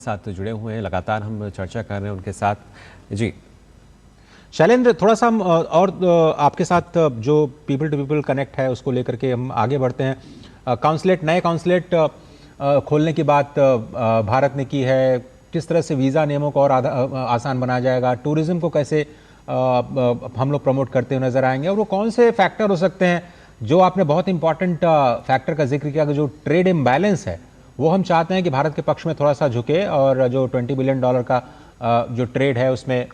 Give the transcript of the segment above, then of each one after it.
साथ जुड़े हुए हैं, लगातार हम चर्चा कर रहे हैं उनके साथ। जी शैलेंद्र, थोड़ा सा हम और आपके साथ जो पीपल टू पीपल कनेक्ट है उसको लेकर के हम आगे बढ़ते हैं। काउंसलेट, नए काउंसलेट खोलने की बात भारत ने की है। किस तरह से वीज़ा नियमों को और आसान बनाया जाएगा, टूरिज्म को कैसे हम लोग प्रमोट करते हुए नजर आएंगे, और वो कौन से फैक्टर हो सकते हैं जो आपने बहुत इंपॉर्टेंट फैक्टर का जिक्र किया कि जो ट्रेड इम्बैलेंस है वो हम चाहते हैं कि भारत के पक्ष में थोड़ा सा झुके, और जो $20 बिलियन का जो ट्रेड है उसमें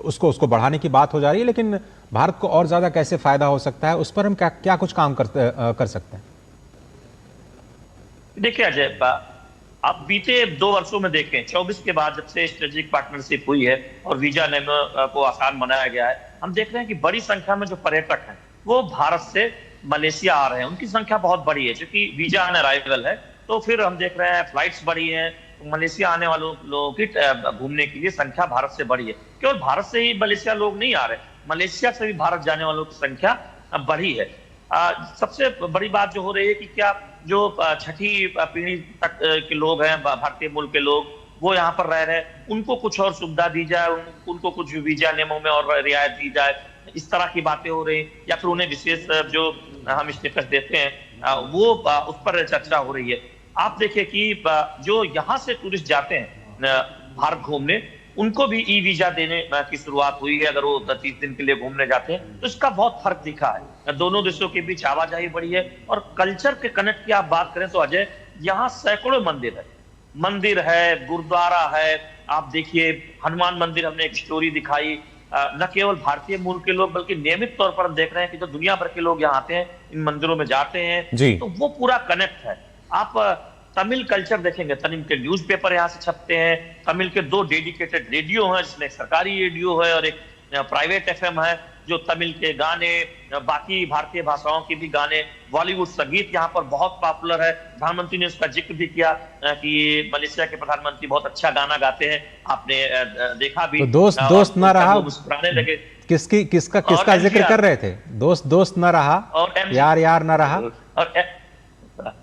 उसको बढ़ाने की बात हो जा रही है, लेकिन भारत को और ज्यादा कैसे फायदा हो सकता है, उस पर हम क्या कुछ काम कर सकते हैं? देखिए अजय, आप बीते 2 वर्षों में देखें, 24 के बाद जब से स्ट्रेटेजिक पार्टनरशिप हुई है और वीजा नियमों को आसान बनाया गया है, हम देख रहे हैं कि बड़ी संख्या में जो पर्यटक हैं वो भारत से मलेशिया आ रहे हैं। उनकी संख्या बहुत बड़ी है, क्योंकि वीजा ऑन अराइवल है। तो फिर हम देख रहे हैं फ्लाइट्स बढ़ी हैं, तो मलेशिया आने वालों लोगों की घूमने के लिए संख्या भारत से बढ़ी है। केवल भारत से ही मलेशिया लोग नहीं आ रहे, मलेशिया से भी भारत जाने वालों की संख्या बढ़ी है। सबसे बड़ी बात जो हो रही है कि क्या जो छठी पीढ़ी तक के लोग हैं, भारतीय मूल के लोग, वो यहाँ पर रह रहे हैं, उनको कुछ और सुविधा दी जाए, उनको कुछ वीजा नियमों में और रियायत दी जाए, इस तरह की बातें हो रही, या फिर उन्हें विशेष जो हम स्टेटस देते हैं वो उस पर चर्चा हो रही है। आप देखिए कि जो यहाँ से टूरिस्ट जाते हैं भारत घूमने, उनको भी ई वीजा देने की शुरुआत हुई है। अगर वो 30 दिन के लिए घूमने जाते हैं तो इसका बहुत फर्क दिखा है। दोनों देशों के बीच आवाजाही बढ़ी है। और कल्चर के कनेक्ट की आप बात करें तो अजय, यहाँ सैकड़ों मंदिर है, गुरुद्वारा है। आप देखिए हनुमान मंदिर, हमने एक स्टोरी दिखाई, न केवल भारतीय मूल के लोग बल्कि नियमित तौर पर हम देख रहे हैं कि जो दुनिया भर के लोग यहाँ आते हैं, इन मंदिरों में जाते हैं, तो वो पूरा कनेक्ट है। आप तमिल कल्चर देखेंगे, तमिल के न्यूज़पेपर यहाँ से छपते हैं, तमिल के 2 डेडिकेटेड रेडियो हैं, जिसमें एक सरकारी रेडियो है और एक प्राइवेट एफएम है, जो तमिल के गाने, बाकी भारतीय भाषाओं के भी गाने, बॉलीवुड संगीत यहाँ पर बहुत पॉपुलर है। प्रधानमंत्री ने उसका जिक्र भी किया कि मलेशिया के प्रधानमंत्री बहुत अच्छा गाना गाते हैं। आपने देखा भी, तो दोस्त ना रहा, मुस्कुराने लगे। किसका जिक्र कर रहे थे? दोस्त ना रहा और यार ना रहा। और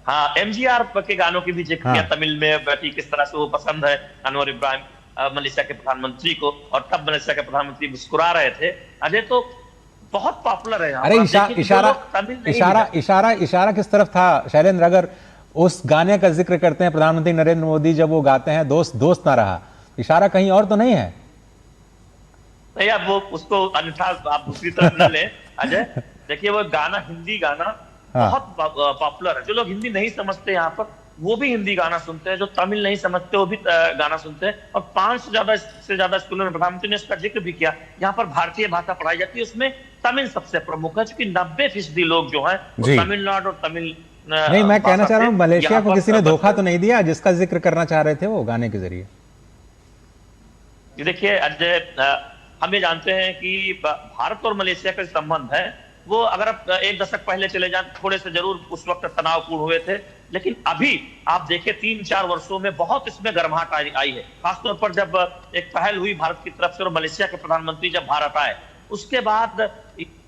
हाँ, एमजीआर के गानों की भी जिक्र किया तमिल में, किस तरह से वो पसंद है अनवर इब्राहिम मलेशिया के प्रधानमंत्री को, और तब मलेशिया के प्रधानमंत्री मुस्कुरा रहे थे। अजय, तो बहुत पॉपुलर है। अरे इशारा किस तरफ था शैलेंद्र? अगर उस गाने का जिक्र करते हैं प्रधानमंत्री नरेंद्र मोदी, जब वो गाते हैं दोस्त ना रहा, इशारा कहीं और तो नहीं है? नहीं, अब वो उसको अन्यथा आप दूसरी तरफ न लें अजय। देखिए वो गाना, हिंदी गाना बहुत पॉपुलर है। जो लोग हिंदी नहीं समझते यहाँ पर, वो भी हिंदी गाना सुनते हैं, जो तमिल नहीं समझते वो भी गाना सुनते हैं। और 500 से ज्यादा स्कूलों में, प्रधानमंत्री ने इसका जिक्र भी किया, यहाँ पर भारतीय भाषा पढ़ाई जाती है, उसमें तमिल सबसे प्रमुख है, क्योंकि 90% लोग जो हैं तमिलनाडु और तमिल नहीं, मैं कहना चाह रहा हूँ मलेशिया को किसी ने धोखा तो नहीं दिया जिसका जिक्र करना चाह रहे थे वो गाने के जरिए? देखिए अजय, हम ये जानते हैं कि भारत और मलेशिया का संबंध है, वो अगर आप 1 दशक पहले चले जाएं, थोड़े से जरूर उस वक्त तनावपूर्ण हुए थे, लेकिन अभी आप देखिए 3-4 वर्षों में बहुत इसमें गर्माहट आई है। खासतौर पर जब एक पहल हुई भारत की तरफ से और मलेशिया के प्रधानमंत्री जब भारत आए, उसके बाद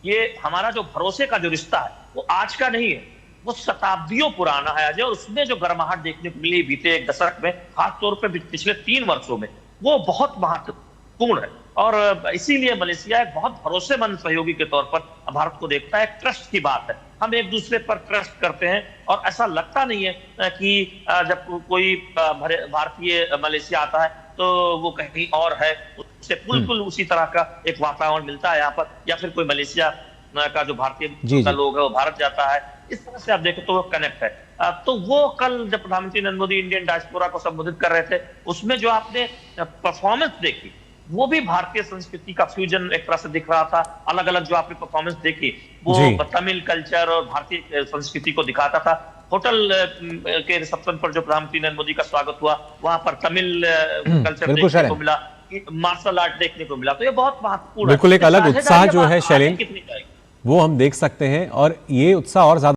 ये हमारा जो भरोसे का जो रिश्ता है वो आज का नहीं है, वो शताब्दियों पुराना है अजय। और उसमें जो गर्माहट देखने को मिली बीते 1 दशक में, खासतौर पर पिछले 3 वर्षों में, वो बहुत महत्वपूर्ण है। और इसीलिए मलेशिया एक बहुत भरोसेमंद सहयोगी के तौर पर भारत को देखता है। ट्रस्ट की बात है, हम एक दूसरे पर ट्रस्ट करते हैं, और ऐसा लगता नहीं है कि जब कोई भारतीय मलेशिया आता है तो वो कहीं और है, उससे बिल्कुल उसी तरह का एक वातावरण मिलता है यहाँ पर। या फिर कोई मलेशिया का जो भारतीय लोग है वो भारत जाता है, इस तरह से आप देखें तो वो कनेक्ट है। तो वो कल जब प्रधानमंत्री नरेंद्र मोदी इंडियन डायस्पोरा को संबोधित कर रहे थे, उसमें जो आपने परफॉर्मेंस देखी, वो भी भारतीय संस्कृति का फ्यूजन एक तरह से दिख रहा था। अलग अलग जो आपने परफॉर्मेंस देखी, वो तमिल कल्चर और भारतीय संस्कृति को दिखाता था। होटल के रिसेप्शन पर जो प्रधानमंत्री नरेंद्र मोदी का स्वागत हुआ, वहां पर तमिल कल्चर देखने को मिला, मार्शल आर्ट देखने को मिला। तो ये बहुत महत्वपूर्ण है। बिल्कुल एक अलग उत्साह जो है शैलेंद्र, वो हम देख सकते हैं, और ये उत्साह और ज्यादा